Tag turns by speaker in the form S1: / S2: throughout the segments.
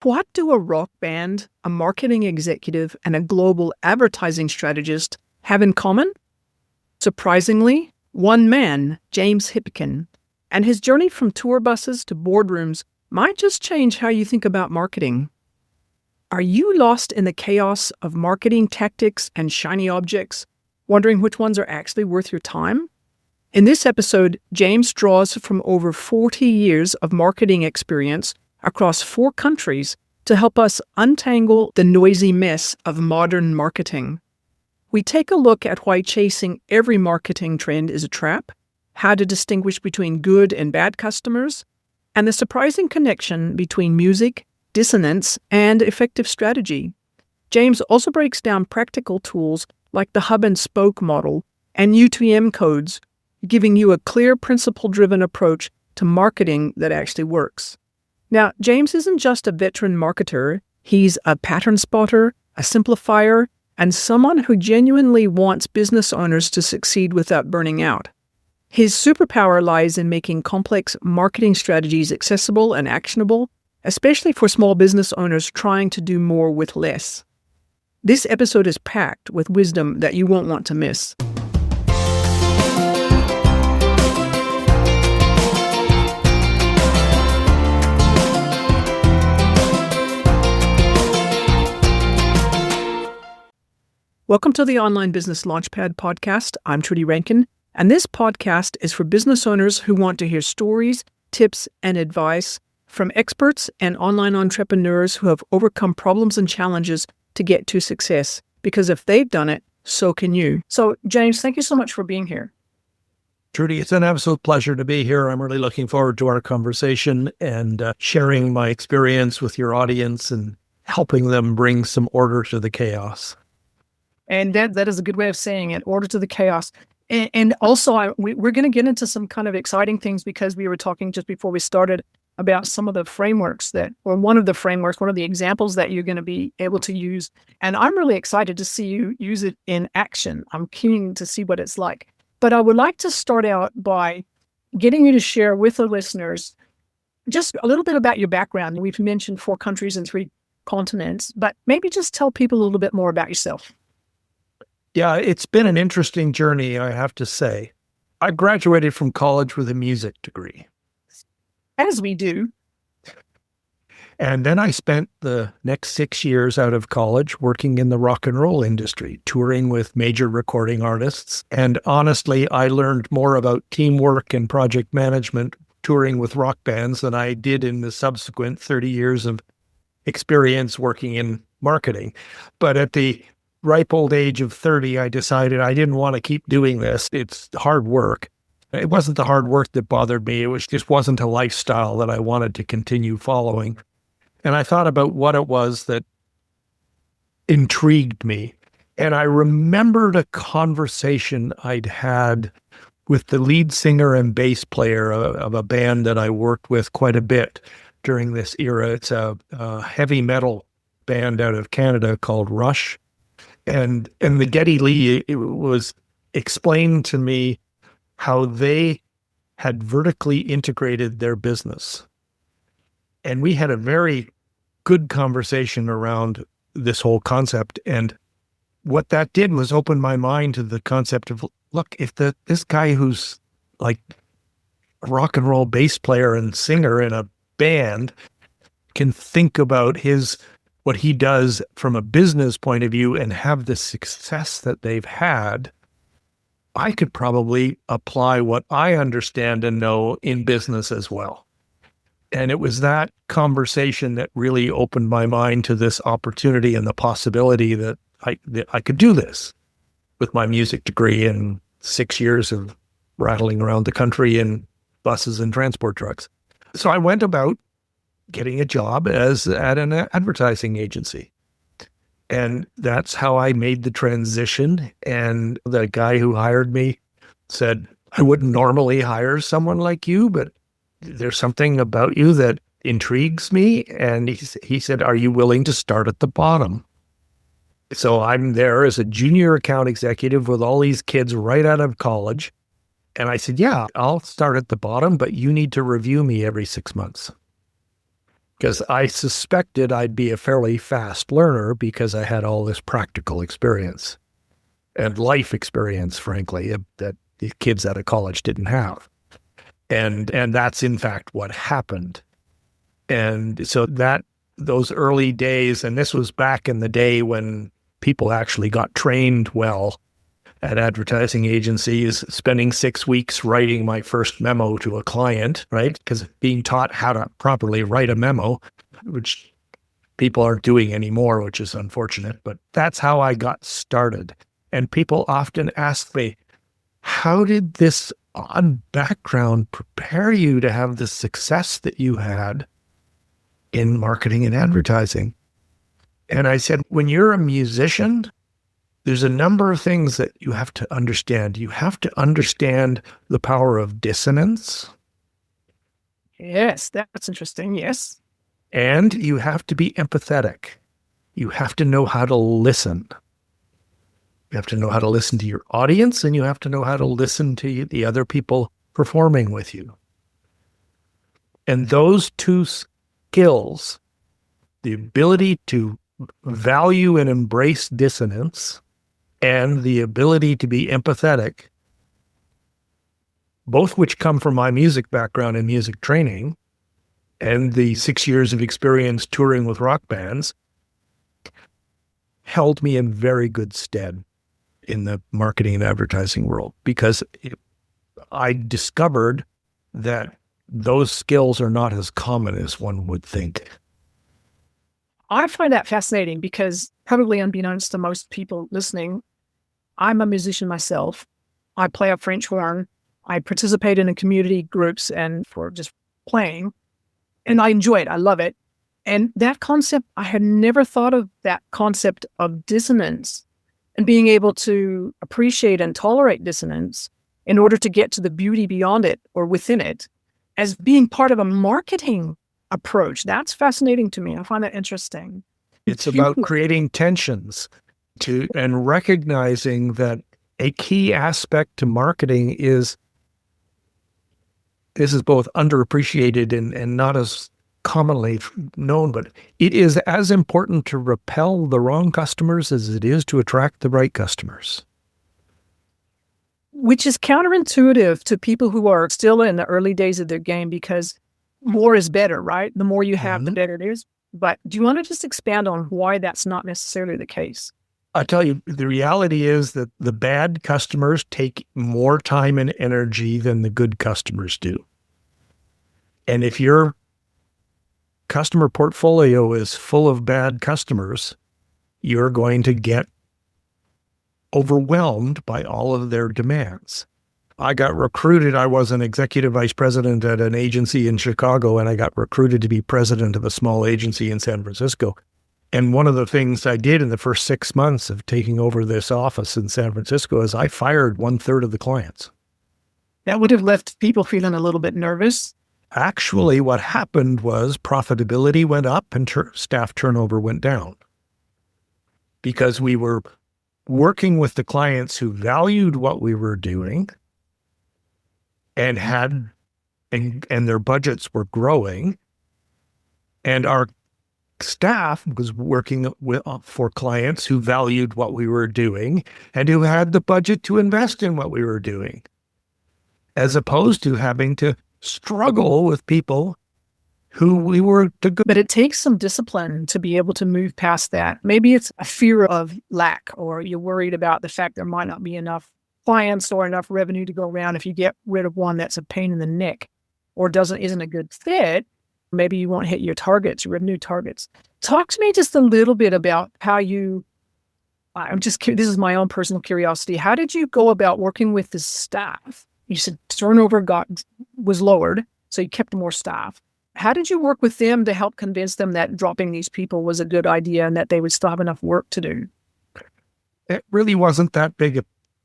S1: What do a rock band, a marketing executive, and a global advertising strategist have in common? Surprisingly, one man, James Hipkin, and his journey from tour buses to boardrooms might just change how you think about marketing. Are you lost in the chaos of marketing tactics and shiny objects, wondering which ones are actually worth your time? In this episode, James draws from over 40 years of marketing experience across 4 countries to help us untangle the noisy mess of modern marketing. We take a look at why chasing every marketing trend is a trap, how to distinguish between good and bad customers, and the surprising connection between music, dissonance, and effective strategy. James also breaks down practical tools like the hub and spoke model and UTM codes, giving you a clear principle-driven approach to marketing that actually works. Now, James isn't just a veteran marketer, he's a pattern spotter, a simplifier, and someone who genuinely wants business owners to succeed without burning out. His superpower lies in making complex marketing strategies accessible and actionable, especially for small business owners trying to do more with less. This episode is packed with wisdom that you won't want to miss. Welcome to the Online Business Launchpad podcast. I'm Trudy Rankin, and this podcast is for business owners who want to hear stories, tips, and advice from experts and online entrepreneurs who have overcome problems and challenges to get to success. Because if they've done it, so can you. So, James, thank you so much for being here.
S2: Trudy, it's an absolute pleasure to be here. I'm really looking forward to our conversation and sharing my experience with your audience and helping them bring some order to the chaos.
S1: And that is a good way of saying it, order to the chaos. And also, we're going to get into some kind of exciting things because we were talking just before we started about some of the frameworks one of the examples that you're going to be able to use. And I'm really excited to see you use it in action. I'm keen to see what it's like. But I would like to start out by getting you to share with the listeners just a little bit about your background. We've mentioned 4 countries and 3 continents, but maybe just tell people a little bit more about yourself.
S2: Yeah, it's been an interesting journey, I have to say. I graduated from college with a music degree.
S1: As we do.
S2: And then I spent the next 6 years out of college working in the rock and roll industry, touring with major recording artists. And honestly, I learned more about teamwork and project management touring with rock bands than I did in the subsequent 30 years of experience working in marketing. But at the ripe old age of 30, I decided I didn't want to keep doing this. It's hard work. It wasn't the hard work that bothered me. It just wasn't a lifestyle that I wanted to continue following. And I thought about what it was that intrigued me. And I remembered a conversation I'd had with the lead singer and bass player of a band that I worked with quite a bit during this era. It's a heavy metal band out of Canada called Rush. And the Geddy Lee, it was explained to me how they had vertically integrated their business. And we had a very good conversation around this whole concept. And what that did was open my mind to the concept of, look, if this guy who's like a rock and roll bass player and singer in a band can think about what he does from a business point of view and have the success that they've had, I could probably apply what I understand and know in business as well. And it was that conversation that really opened my mind to this opportunity and the possibility that I could do this with my music degree and 6 years of rattling around the country in buses and transport trucks. So I went about getting a job at an advertising agency. And that's how I made the transition. And the guy who hired me said, I wouldn't normally hire someone like you, but there's something about you that intrigues me. And he said, are you willing to start at the bottom? So I'm there as a junior account executive with all these kids right out of college. And I said, yeah, I'll start at the bottom, but you need to review me every 6 months. because I suspected I'd be a fairly fast learner because I had all this practical experience and life experience, frankly, that the kids out of college didn't have. And that's in fact what happened. And so that those early days, and this was back in the day when people actually got trained well at advertising agencies, spending 6 weeks writing my first memo to a client, right? Because being taught how to properly write a memo, which people aren't doing anymore, which is unfortunate, but that's how I got started. And people often ask me, how did this odd background prepare you to have the success that you had in marketing and advertising? And I said, when you're a musician, there's a number of things that you have to understand. You have to understand the power of dissonance.
S1: Yes, that's interesting. Yes.
S2: And you have to be empathetic. You have to know how to listen. You have to know how to listen to your audience, and you have to know how to listen to the other people performing with you. And those two skills, the ability to value and embrace dissonance and the ability to be empathetic, both which come from my music background and music training and the 6 years of experience touring with rock bands, held me in very good stead in the marketing and advertising world, because I discovered that those skills are not as common as one would think.
S1: I find that fascinating because, probably unbeknownst to most people listening, I'm a musician myself. I play a French horn. I participate in community groups and for just playing, and I enjoy it. I love it. And that concept, I had never thought of that concept of dissonance and being able to appreciate and tolerate dissonance in order to get to the beauty beyond it or within it as being part of a marketing approach. That's fascinating to me. I find that interesting.
S2: It's about creating tensions and recognizing that a key aspect to marketing is, this is both underappreciated and not as commonly known, but it is as important to repel the wrong customers as it is to attract the right customers.
S1: Which is counterintuitive to people who are still in the early days of their game, because more is better, right? The more you have, the better it is. But do you want to just expand on why that's not necessarily the case?
S2: I tell you, the reality is that the bad customers take more time and energy than the good customers do. And if your customer portfolio is full of bad customers, you're going to get overwhelmed by all of their demands. I got recruited. I was an executive vice president at an agency in Chicago, and I got recruited to be president of a small agency in San Francisco. And one of the things I did in the first 6 months of taking over this office in San Francisco is I fired 1/3 of the clients.
S1: That would have left people feeling a little bit nervous.
S2: Actually, what happened was profitability went up and staff turnover went down, because we were working with the clients who valued what we were doing and had and their budgets were growing, and our staff was working for clients who valued what we were doing and who had the budget to invest in what we were doing, as opposed to having to struggle with people who we were to go.
S1: But it takes some discipline to be able to move past that. Maybe it's a fear of lack, or you're worried about the fact there might not be enough clients or enough revenue to go around if you get rid of one that's a pain in the neck or isn't a good fit. Maybe you won't hit your targets, your revenue targets. Talk to me just a little bit about how this is my own personal curiosity. How did you go about working with the staff? You said turnover was lowered, so you kept more staff. How did you work with them to help convince them that dropping these people was a good idea and that they would still have enough work to do?
S2: It really wasn't that big a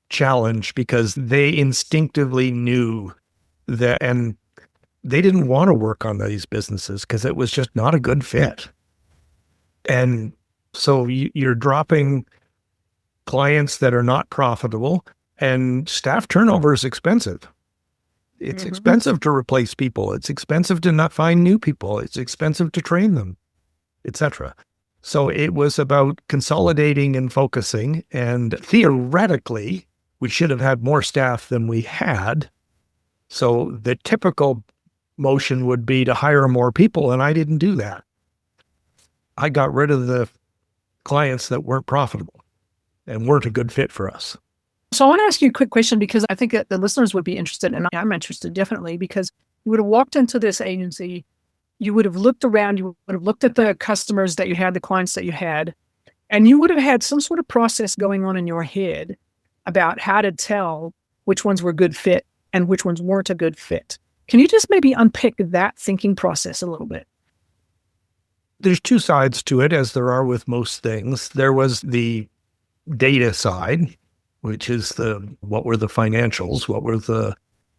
S2: challenge, because they instinctively knew that, and they didn't want to work on these businesses because it was just not a good fit. And so you're dropping clients that are not profitable, and staff turnover is expensive. It's
S1: Mhm.
S2: expensive to replace people. It's expensive to not find new people. It's expensive to train them, etc. So it was about consolidating and focusing. And theoretically, we should have had more staff than we had. So the typical motion would be to hire more people, and I didn't do that. I got rid of the clients that weren't profitable and weren't a good fit for us.
S1: So I want to ask you a quick question because I think that the listeners would be interested, and I'm interested definitely, because you would have walked into this agency, you would have looked around, you would have looked at the customers that you had, the clients that you had, and you would have had some sort of process going on in your head about how to tell which ones were a good fit and which ones weren't a good fit. Can you just maybe unpick that thinking process a little bit?
S2: There's two sides to it, as there are with most things. There was the data side, which is what were the financials? What were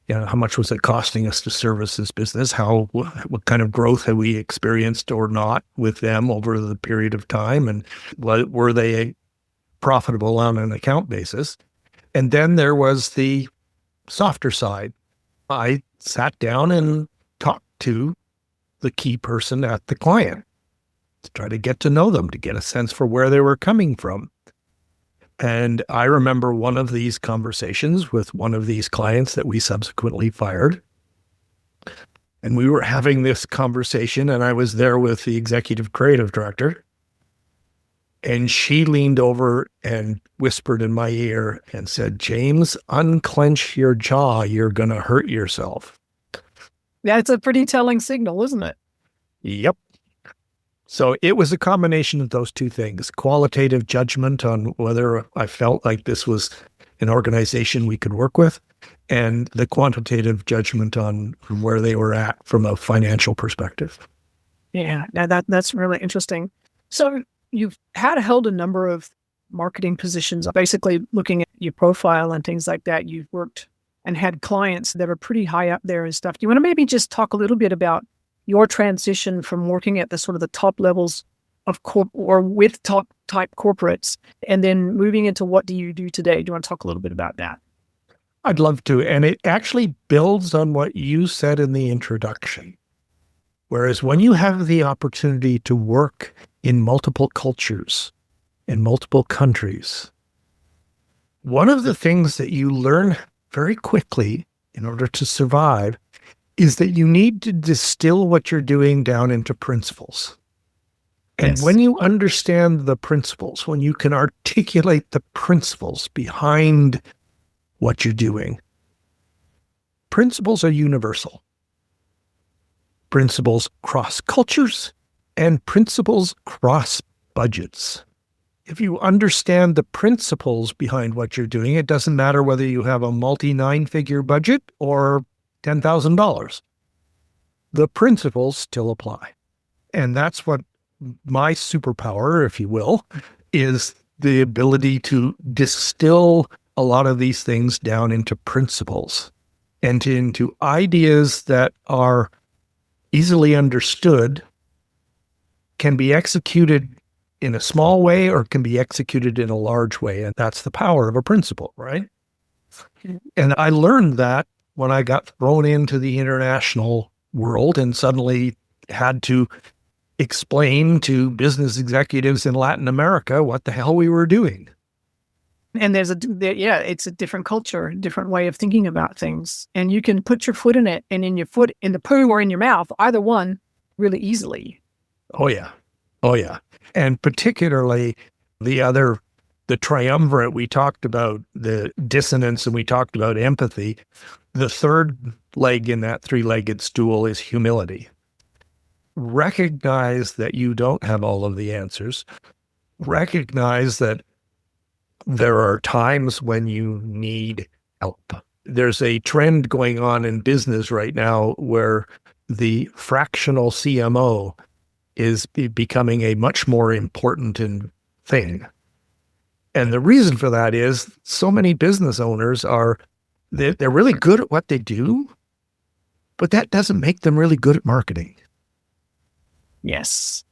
S2: how much was it costing us to service this business? What kind of growth have we experienced or not with them over the period of time? And what were they profitable on an account basis? And then there was the softer side. I sat down and talked to the key person at the client to try to get to know them, to get a sense for where they were coming from. And I remember one of these conversations with one of these clients that we subsequently fired. And we were having this conversation, and I was there with the executive creative director. And she leaned over and whispered in my ear and said, "James, unclench your jaw. You're going to hurt yourself."
S1: That's a pretty telling signal, isn't it?
S2: Yep. So it was a combination of those two things: qualitative judgment on whether I felt like this was an organization we could work with, and the quantitative judgment on where they were at from a financial perspective.
S1: Yeah, that's really interesting. So you've held a number of marketing positions, basically looking at your profile and things like that. You've worked and had clients that are pretty high up there and stuff. Do you want to maybe just talk a little bit about your transition from working at the sort of the top levels of or with top type corporates, and then moving into what do you do today? Do you want to talk a little bit about that?
S2: I'd love to. And it actually builds on what you said in the introduction. Whereas when you have the opportunity to work in multiple cultures, in multiple countries, one of the things that you learn very quickly in order to survive is that you need to distill what you're doing down into principles. And
S1: Yes.
S2: when you understand the principles, when you can articulate the principles behind what you're doing, principles are universal. Principles cross cultures and principles cross budgets. If you understand the principles behind what you're doing, it doesn't matter whether you have a multi-nine-figure budget or $10,000. The principles still apply. And that's what my superpower, if you will, is the ability to distill a lot of these things down into principles and into ideas that are easily understood, can be executed in a small way or can be executed in a large way. And that's the power of a principle, right? And I learned that when I got thrown into the international world and suddenly had to explain to business executives in Latin America what the hell we were doing.
S1: And it's a different culture, different way of thinking about things. And you can put your foot in it and in your foot in the poo or in your mouth, either one, really easily.
S2: Oh, yeah. Oh, yeah. And particularly the triumvirate, we talked about the dissonance and we talked about empathy. The third leg in that three-legged stool is humility. Recognize that you don't have all of the answers. Recognize that there are times when you need help. There's a trend going on in business right now where the fractional CMO is becoming a much more important thing. And the reason for that is so many business owners they're really good at what they do, but that doesn't make them really good at marketing.
S1: Yes.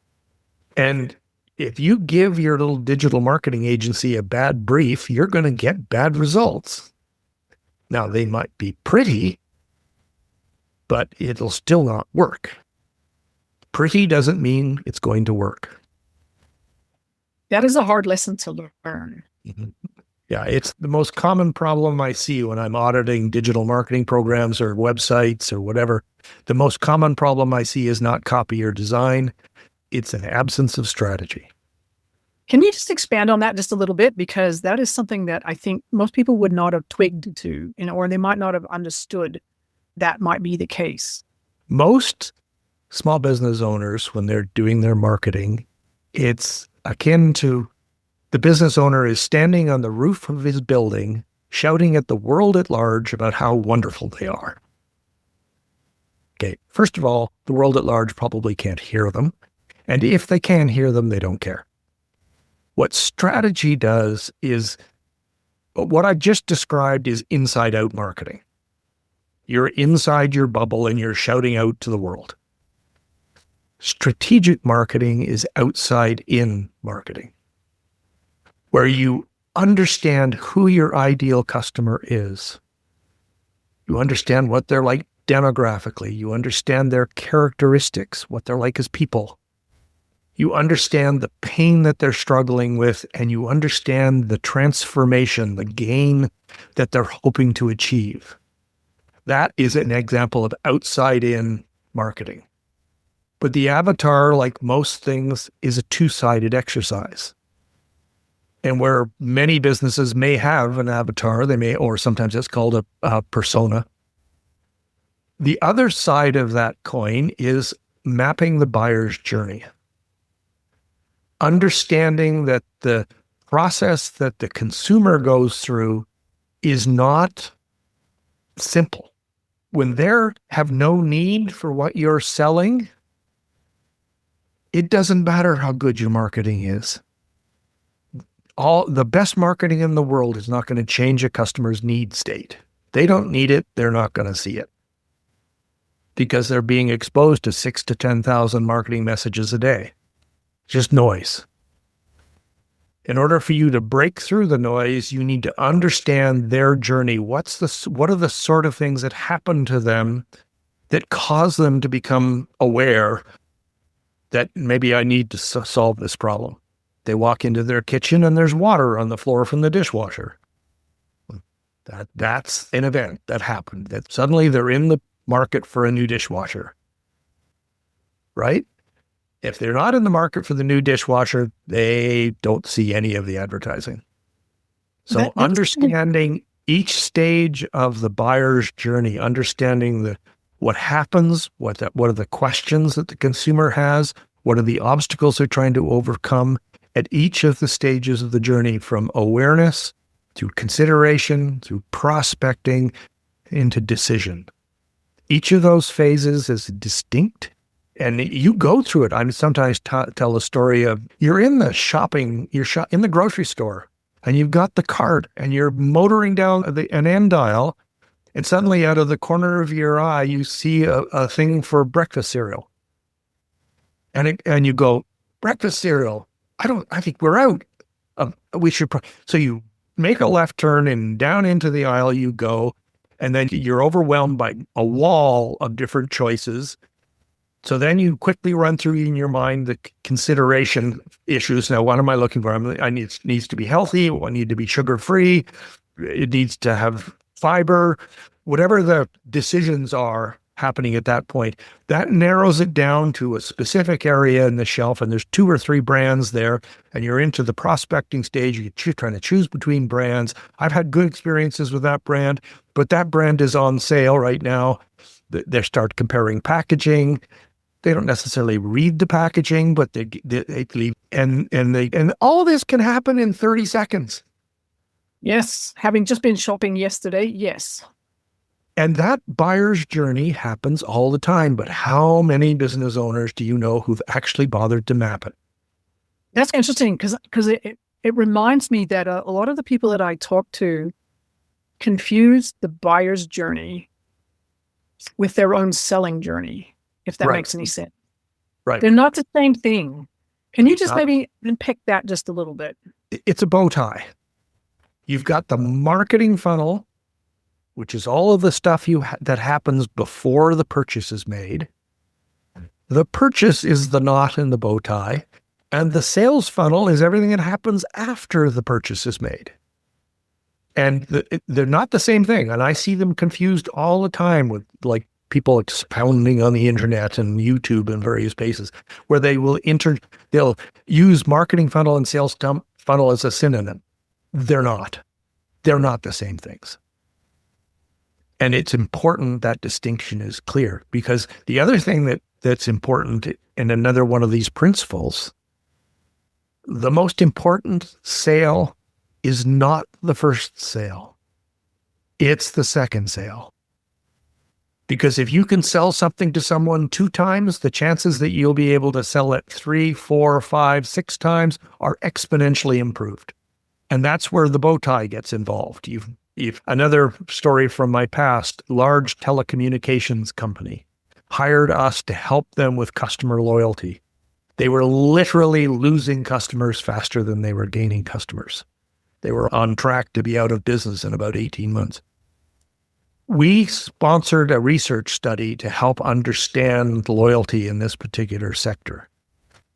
S2: And if you give your little digital marketing agency a bad brief, you're going to get bad results. Now, they might be pretty, but it'll still not work. Pretty doesn't mean it's going to work.
S1: That is a hard lesson to learn.
S2: Mm-hmm. Yeah, it's the most common problem I see when I'm auditing digital marketing programs or websites or whatever. The most common problem I see is not copy or design. It's an absence of strategy.
S1: Can you just expand on that just a little bit? Because that is something that I think most people would not have twigged to, or they might not have understood that might be the case.
S2: Most small business owners, when they're doing their marketing, it's akin to the business owner is standing on the roof of his building, shouting at the world at large about how wonderful they are. Okay, first of all, the world at large probably can't hear them. And if they can hear them, they don't care. What strategy does is, what I just described is inside-out marketing. You're inside your bubble and you're shouting out to the world. Strategic marketing is outside-in marketing, where you understand who your ideal customer is. You understand what they're like demographically. You understand their characteristics, what they're like as people. You understand the pain that they're struggling with, and you understand the transformation, the gain that they're hoping to achieve. That is an example of outside-in marketing. But the avatar, like most things, is a two-sided exercise. And where many businesses may have an avatar, they may, or sometimes it's called a persona. The other side of that coin is mapping the buyer's journey. Understanding that the process that the consumer goes through is not simple. When they have no need for what you're selling, it doesn't matter how good your marketing is. All the best marketing in the world is not going to change a customer's need state. They don't need it, they're not going to see it. Because they're being exposed to 6,000 to 10,000 marketing messages a day. Just noise. In order for you to break through the noise, you need to understand their journey. What are the sort of things that happen to them that cause them to become aware that maybe I need to solve this problem? They walk into their kitchen and there's water on the floor from the dishwasher. That's an event that happened. That suddenly they're in the market for a new dishwasher, right? If they're not in the market for the new dishwasher, they don't see any of the advertising. So understanding each stage of the buyer's journey, understanding what happens, what are the questions that the consumer has, what are the obstacles they're trying to overcome at each of the stages of the journey, from awareness through consideration, through prospecting, into decision. Each of those phases is distinct. And you go through it. I sometimes tell a story of you're in the in the grocery store, and you've got the cart, and you're motoring down an end aisle, and suddenly out of the corner of your eye, you see a thing for breakfast cereal. And you go, breakfast cereal? I think we're out. We should. So you make a left turn and down into the aisle you go, and then you're overwhelmed by a wall of different choices. So then you quickly run through in your mind the consideration issues. Now, what am I looking for? It needs to be healthy. I need to be sugar-free. It needs to have fiber. Whatever the decisions are happening at that point, that narrows it down to a specific area in the shelf, and there's 2 or 3 brands there, and you're into the prospecting stage. You're trying to choose between brands. I've had good experiences with that brand, but that brand is on sale right now. They start comparing packaging. They don't necessarily read the packaging, but they leave, and all this can happen in 30 seconds.
S1: Yes, having just been shopping yesterday, yes.
S2: And that buyer's journey happens all the time. But how many business owners do you know who've actually bothered to map it?
S1: That's interesting because it reminds me that a lot of the people that I talk to confuse the buyer's journey with their own selling journey. If that makes any sense.
S2: Right.
S1: They're not the same thing. Can you just maybe unpick that just a little bit?
S2: It's a bow tie. You've got the marketing funnel, which is all of the stuff that happens before the purchase is made. The purchase is the knot in the bow tie, and the sales funnel is everything that happens after the purchase is made. And they're not the same thing. And I see them confused all the time with like people expounding on the internet and YouTube and various places where they'll use marketing funnel and sales funnel as a synonym. They're not. They're not the same things. And it's important that distinction is clear, because the other thing that's important in another one of these principles, the most important sale is not the first sale. It's the second sale. Because if you can sell something to someone 2 times, the chances that you'll be able to sell it 3, 4, 5, 6 times are exponentially improved. And that's where the bow tie gets involved. Another story from my past, large telecommunications company hired us to help them with customer loyalty. They were literally losing customers faster than they were gaining customers. They were on track to be out of business in about 18 months. We sponsored a research study to help understand loyalty in this particular sector.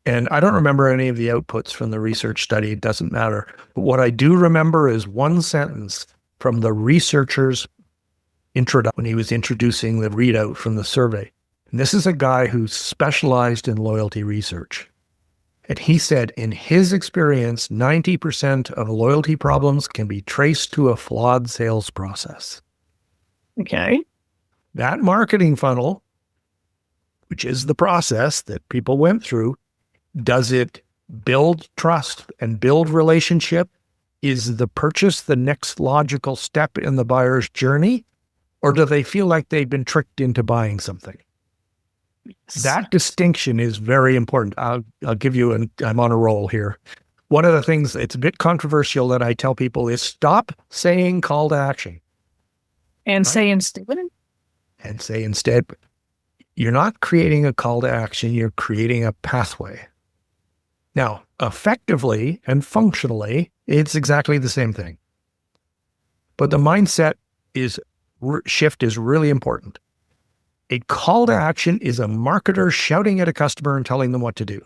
S2: And I don't remember any of the outputs from the research study. It doesn't matter. But what I do remember is one sentence from the researcher's introduction when he was introducing the readout from the survey. And this is a guy who specialized in loyalty research. And he said, in his experience, 90% of loyalty problems can be traced to a flawed sales process.
S1: Okay.
S2: That marketing funnel, which is the process that people went through, does it build trust and build relationship? Is the purchase the next logical step in the buyer's journey? Or do they feel like they've been tricked into buying something? That distinction is very important. I'll give you, I'm on a roll here. One of the things that's a bit controversial that I tell people is stop saying call to action.
S1: And say instead.
S2: And say instead, you're not creating a call to action, you're creating a pathway. Now, effectively and functionally, it's exactly the same thing. But the mindset shift is really important. A call to action is a marketer shouting at a customer and telling them what to do.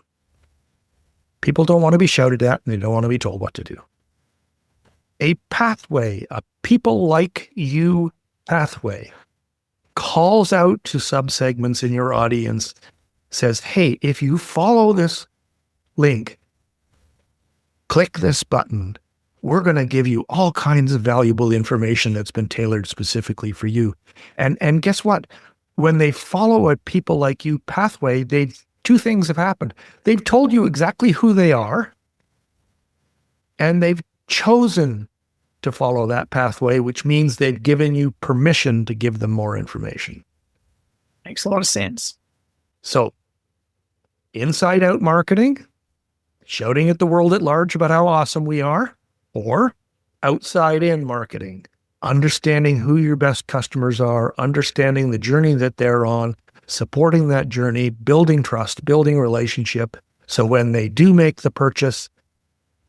S2: People don't want to be shouted at, and they don't want to be told what to do. A pathway, a people like you pathway, calls out to subsegments in your audience, says, hey, if you follow this link, click this button, we're going to give you all kinds of valuable information that's been tailored specifically for you. And guess what? When they follow a people like you pathway, 2 things have happened. They've told you exactly who they are, and they've chosen to follow that pathway, which means they've given you permission to give them more information.
S1: Makes a lot of sense.
S2: So, inside out marketing, shouting at the world at large about how awesome we are, or outside in marketing, understanding who your best customers are, understanding the journey that they're on, supporting that journey, building trust, building relationship. So when they do make the purchase,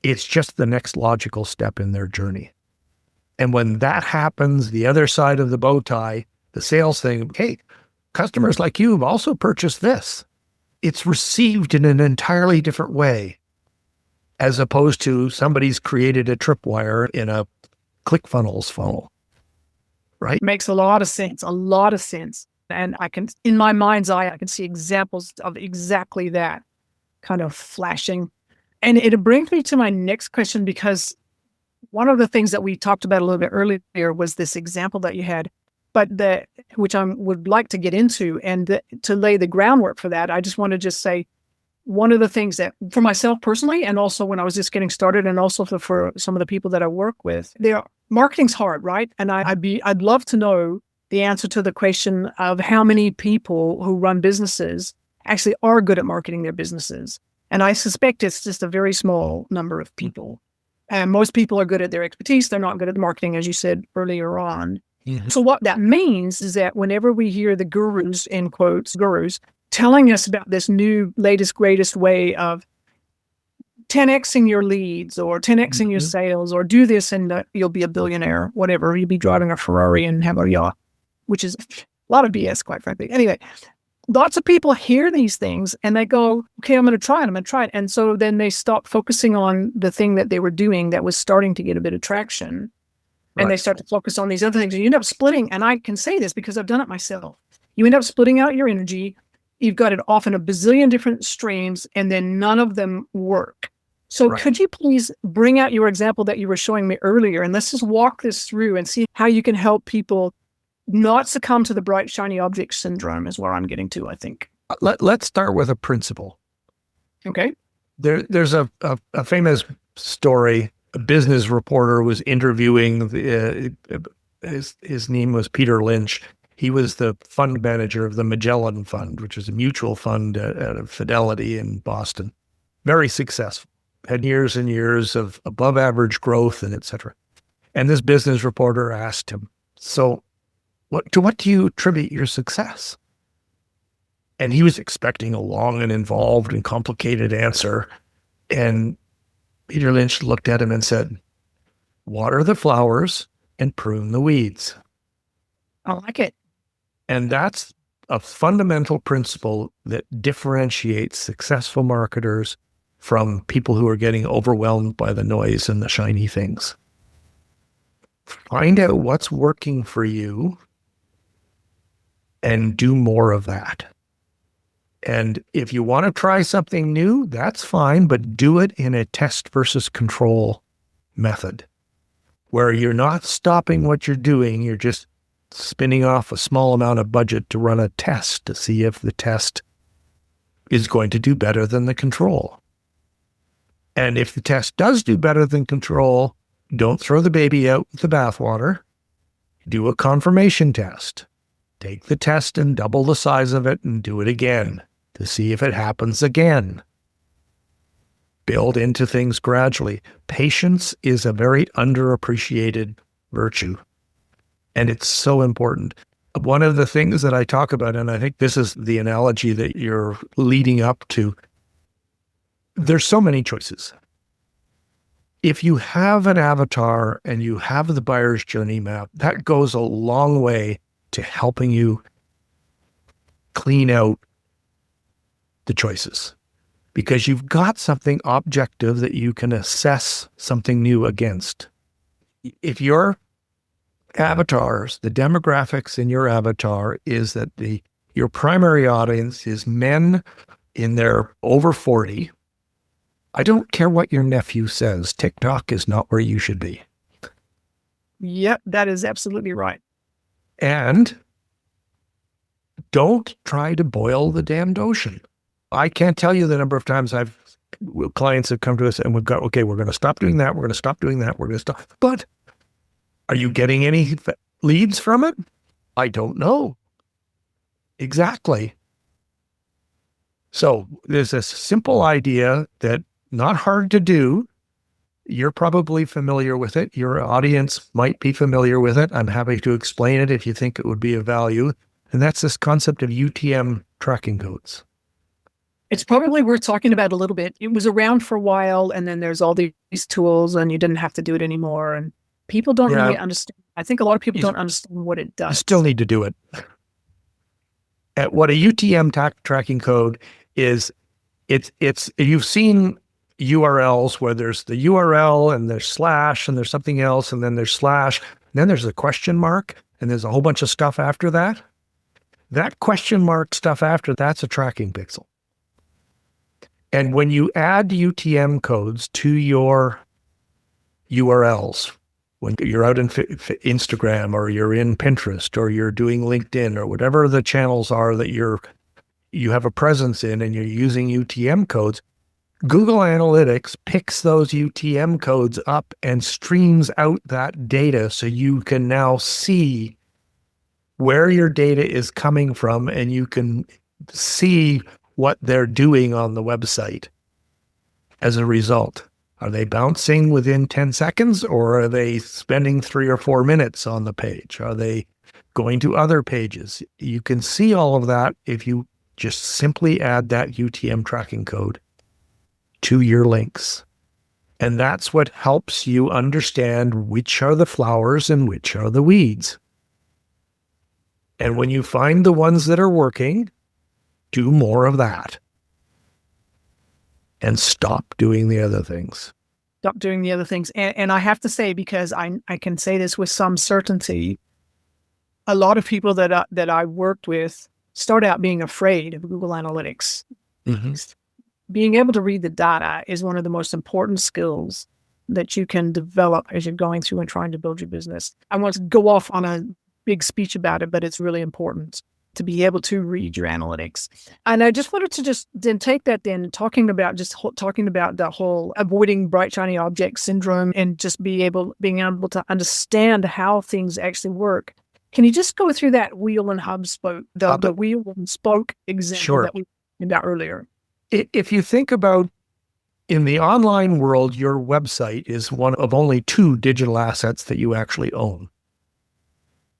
S2: it's just the next logical step in their journey. And when that happens, the other side of the bow tie, the sales thing, hey, customers like you have also purchased this. It's received in an entirely different way, as opposed to somebody's created a tripwire in a ClickFunnels funnel, right?
S1: Makes a lot of sense, And in my mind's eye, I can see examples of exactly that kind of flashing. And it brings me to my next question, because one of the things that we talked about a little bit earlier was this example that you had, which I would like to get into, and to lay the groundwork for that, I just want to say, one of the things that for myself personally, and also when I was just getting started, and also for some of the people that I work with, marketing's hard, right? And I'd love to know the answer to the question of how many people who run businesses actually are good at marketing their businesses. And I suspect it's just a very small number of people. And most people are good at their expertise. They're not good at marketing, as you said earlier on. Mm-hmm. So what that means is that whenever we hear the gurus, in quotes, gurus, telling us about this new, latest, greatest way of 10xing your leads or 10xing your
S2: Mhm.
S1: sales or do this and you'll be a billionaire, whatever. You'll be driving a Ferrari and have a yacht, which is a lot of BS, quite frankly. Anyway, lots of people hear these things and they go, okay, I'm going to try it. I'm going to try it. And so then they stop focusing on the thing that they were doing that was starting to get a bit of traction. And they
S2: Right.
S1: start to focus on these other things. And you end up splitting. And I can say this because I've done it myself. You end up splitting out your energy. You've got it off in a bazillion different streams, and then none of them work. So
S2: Right.
S1: could you please bring out your example that you were showing me earlier? And let's just walk this through and see how you can help people not succumb to the bright, shiny object syndrome is where I'm getting to, I think.
S2: Let's start with a principle.
S1: Okay.
S2: There's a famous story. A business reporter was interviewing his name was Peter Lynch. He was the fund manager of the Magellan Fund, which is a mutual fund at Fidelity in Boston. Very successful. Had years and years of above average growth and et cetera. And this business reporter asked him, so what do you attribute your success? And he was expecting a long and involved and complicated answer. And Peter Lynch looked at him and said, water the flowers and prune the weeds.
S1: I like it.
S2: And that's a fundamental principle that differentiates successful marketers from people who are getting overwhelmed by the noise and the shiny things. Find out what's working for you and do more of that. And if you want to try something new, that's fine, but do it in a test versus control method where you're not stopping what you're doing. You're just spinning off a small amount of budget to run a test to see if the test is going to do better than the control. And if the test does do better than control, don't throw the baby out with the bathwater. Do a confirmation test. Take the test and double the size of it and do it again to see if it happens again. Build into things gradually. Patience is a very underappreciated virtue, and it's so important. One of the things that I talk about, and I think this is the analogy that you're leading up to, there's so many choices. If you have an avatar and you have the buyer's journey map, that goes a long way to helping you clean out the choices, because you've got something objective that you can assess something new against. If your avatars, the demographics in your avatar is that your primary audience is men in their over 40, I don't care what your nephew says, TikTok is not where you should be.
S1: Yep, that is absolutely right.
S2: And don't try to boil the damned ocean. I can't tell you the number of times clients have come to us and we're going to stop doing that. We're going to stop doing that. We're going to stop. But are you getting any leads from it? I don't know. Exactly. So there's a simple idea that not hard to do. You're probably familiar with it. Your audience might be familiar with it. I'm happy to explain it if you think it would be of value. And that's this concept of UTM tracking codes.
S1: It's probably worth talking about a little bit. It was around for a while, and then there's all these tools, and you didn't have to do it anymore. And people don't really understand. I think a lot of people don't understand what it does.
S2: You still need to do it. What a UTM tracking code is, it's you've seen URLs where there's the URL and there's slash and there's something else and then there's slash, and then there's a question mark and there's a whole bunch of stuff after that. That question mark stuff after that's a tracking pixel. And when you add UTM codes to your URLs, when you're out in Instagram or you're in Pinterest or you're doing LinkedIn or whatever the channels are that you have a presence in and you're using UTM codes, Google Analytics picks those UTM codes up and streams out that data so you can now see where your data is coming from and you can see what they're doing on the website as a result. Are they bouncing within 10 seconds or are they spending 3 or 4 minutes on the page? Are they going to other pages? You can see all of that if you just simply add that UTM tracking code to your links. And that's what helps you understand which are the flowers and which are the weeds. And when you find the ones that are working, do more of that. And stop doing the other things.
S1: Stop doing the other things. And I have to say, because I can say this with some certainty, a lot of people that I worked with start out being afraid of Google Analytics.
S2: Mm-hmm.
S1: Being able to read the data is one of the most important skills that you can develop as you're going through and trying to build your business. I want to go off on a big speech about it, but it's really important to be able to read your analytics. And I just wanted to just then take that then talking about the whole avoiding bright shiny object syndrome and just being able to understand how things actually work. Can you just go through that wheel and hub spoke, the wheel and spoke example that we talked about earlier?
S2: If you think about in the online world, your website is one of only 2 digital assets that you actually own.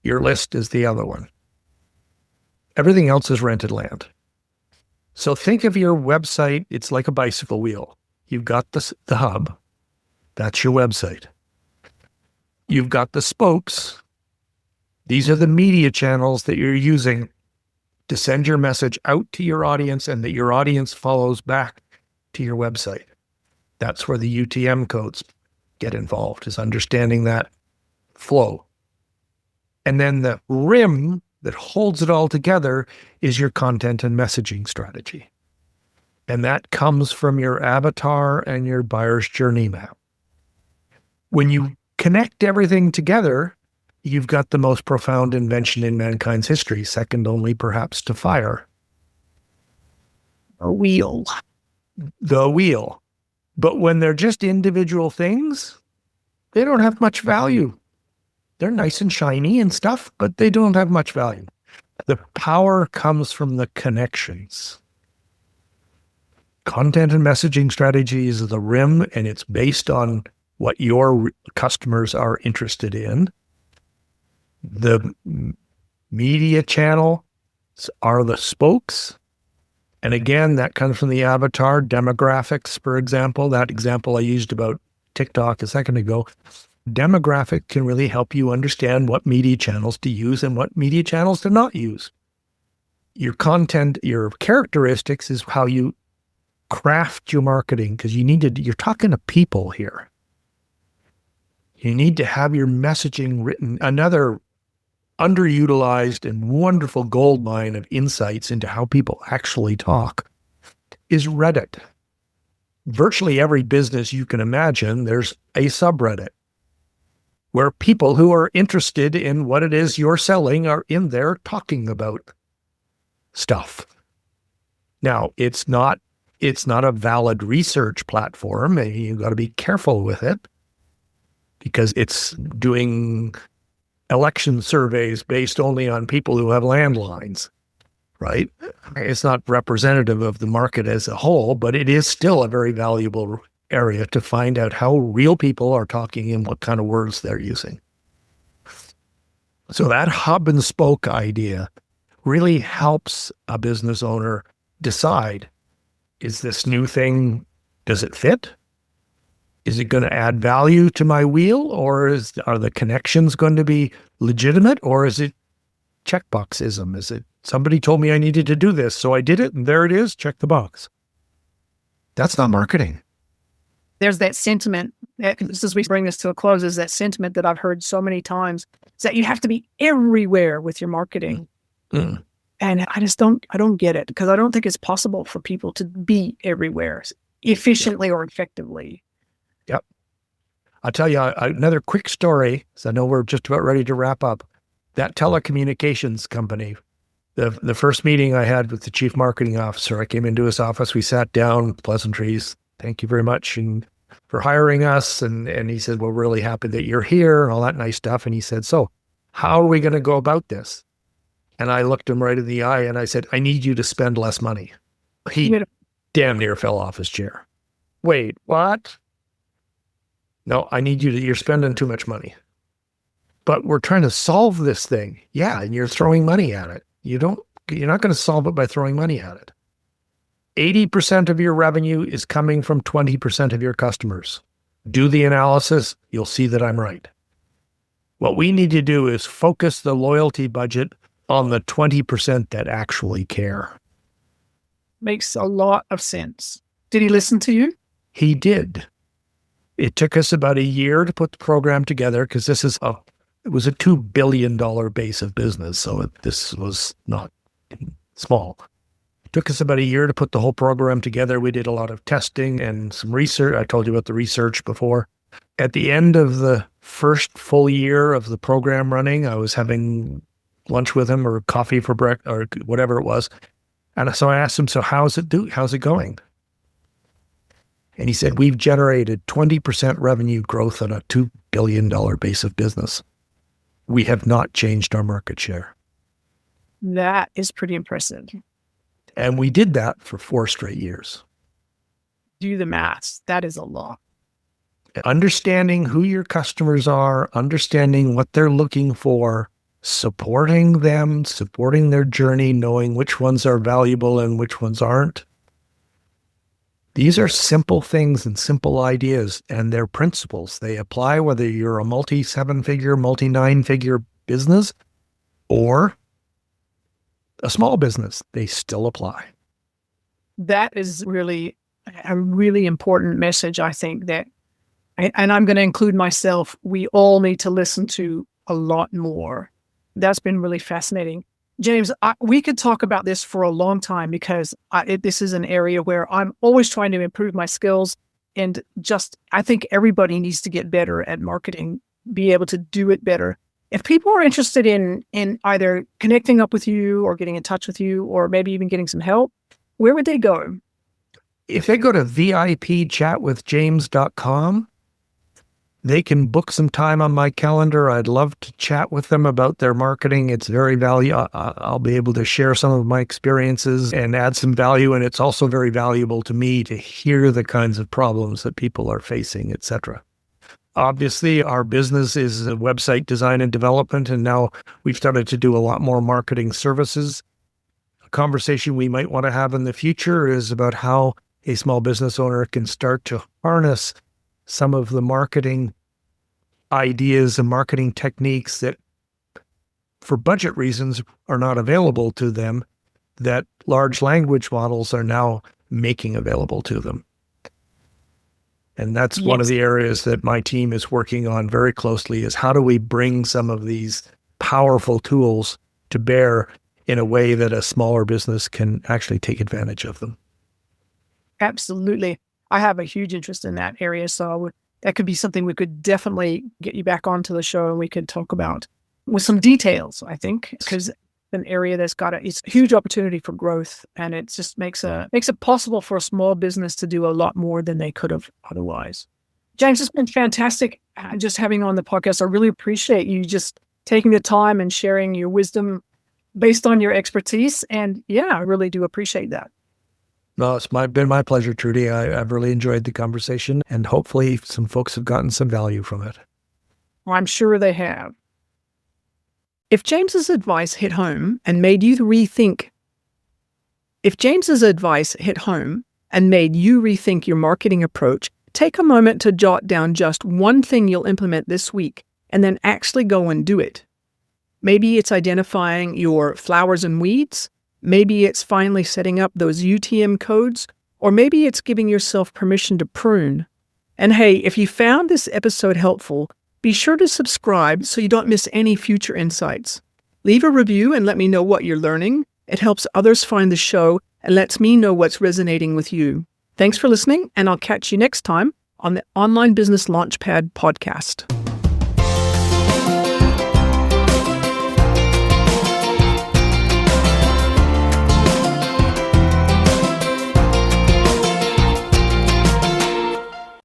S2: Your list is the other one. Everything else is rented land. So think of your website, it's like a bicycle wheel. You've got the hub. That's your website. You've got the spokes. These are the media channels that you're using to send your message out to your audience and that your audience follows back to your website. That's where the UTM codes get involved, is understanding that flow. And then the rim that holds it all together is your content and messaging strategy. And that comes from your avatar and your buyer's journey map. When you connect everything together, you've got the most profound invention in mankind's history, second only perhaps to fire.
S1: A wheel.
S2: The wheel. But when they're just individual things, they don't have much value. They're nice and shiny and stuff, but they don't have much value. The power comes from the connections. Content and messaging strategy is the rim, and it's based on what your customers are interested in. The media channel are the spokes. And again, that comes from the avatar demographics, for example. That example I used about TikTok a second ago. Demographic can really help you understand what media channels to use and what media channels to not use. Your content, your characteristics is how you craft your marketing, because you're talking to people here. You need to have your messaging written. Another underutilized and wonderful goldmine of insights into how people actually talk is Reddit. Virtually every business you can imagine, there's a subreddit where people who are interested in what it is you're selling are in there talking about stuff. Now, it's not a valid research platform, and you've got to be careful with it because it's doing election surveys based only on people who have landlines, right? It's not representative of the market as a whole, but it is still a very valuable area to find out how real people are talking and what kind of words they're using. So that hub and spoke idea really helps a business owner decide, is this new thing, does it fit? Is it going to add value to my wheel, or are the connections going to be legitimate, or is it checkboxism? Is it somebody told me I needed to do this, so I did it, and there it is, check the box. That's not marketing.
S1: There's that sentiment, just as we bring this to a close, is that sentiment that I've heard so many times, is that you have to be everywhere with your marketing.
S2: Mm.
S1: And I don't get it, because I don't think it's possible for people to be everywhere efficiently or effectively.
S2: Yep. I'll tell you another quick story, because I know we're just about ready to wrap up. That telecommunications company, the first meeting I had with the chief marketing officer, I came into his office, we sat down, pleasantries, thank you very much for hiring us. And he said, we're really happy that you're here and all that nice stuff. And he said, so how are we going to go about this? And I looked him right in the eye and I said, I need you to spend less money. He damn near fell off his chair. Wait, what? No, you're spending too much money. But we're trying to solve this thing. Yeah, and you're throwing money at it. You're not going to solve it by throwing money at it. 80% of your revenue is coming from 20% of your customers. Do the analysis, you'll see that I'm right. What we need to do is focus the loyalty budget on the 20% that actually care.
S1: Makes a lot of sense. Did he listen to you?
S2: He did. It took us about a year to put the program together because it was a $2 billion base of business. So this was not small. It took us about a year to put the whole program together. We did a lot of testing and some research. I told you about the research before. At the end of the first full year of the program running, I was having lunch with him or coffee for breakfast or whatever it was. And so I asked him, so how's it going? And he said, we've generated 20% revenue growth on a $2 billion base of business. We have not changed our market share.
S1: That is pretty impressive.
S2: And we did that for 4 straight years.
S1: Do the math. That is a lot.
S2: Understanding who your customers are, understanding what they're looking for, supporting them, supporting their journey, knowing which ones are valuable and which ones aren't. These are simple things and simple ideas, and they're principles. They apply whether you're a multi-7-figure, multi-9-figure business or a small business. They still apply.
S1: That is really a really important message, I think, and I'm going to include myself, we all need to listen to a lot more. That's been really fascinating. James, we could talk about this for a long time because this is an area where I'm always trying to improve my skills. And I think everybody needs to get better at marketing, be able to do it better. If people are interested in either connecting up with you or getting in touch with you, or maybe even getting some help, where would they go?
S2: If they go to vipchatwithjames.com, they can book some time on my calendar. I'd love to chat with them about their marketing. It's very valuable. I'll be able to share some of my experiences and add some value. And it's also very valuable to me to hear the kinds of problems that people are facing, et cetera. Obviously, our business is website design and development, and now we've started to do a lot more marketing services. A conversation we might want to have in the future is about how a small business owner can start to harness some of the marketing ideas and marketing techniques that, for budget reasons, are not available to them, that large language models are now making available to them. And that's one of the areas that my team is working on very closely, is how do we bring some of these powerful tools to bear in a way that a smaller business can actually take advantage of them.
S1: Absolutely. I have a huge interest in that area. So that could be something we could definitely get you back onto the show and we could talk about with some details, I think, because an area that's it's a huge opportunity for growth. And it just makes it possible for a small business to do a lot more than they could have otherwise. James, it's been fantastic just having you on the podcast. I really appreciate you just taking the time and sharing your wisdom based on your expertise. And yeah, I really do appreciate that.
S2: No, it's been my pleasure, Trudy. I've really enjoyed the conversation, and hopefully some folks have gotten some value from it.
S1: Well, I'm sure they have. If James's advice hit home and made you rethink your marketing approach, take a moment to jot down just one thing you'll implement this week and then actually go and do it. Maybe it's identifying your flowers and weeds. Maybe it's finally setting up those UTM codes, or maybe it's giving yourself permission to prune. And hey, if you found this episode helpful, be sure to subscribe so you don't miss any future insights. Leave a review and let me know what you're learning. It helps others find the show and lets me know what's resonating with you. Thanks for listening, and I'll catch you next time on the Online Business Launchpad podcast.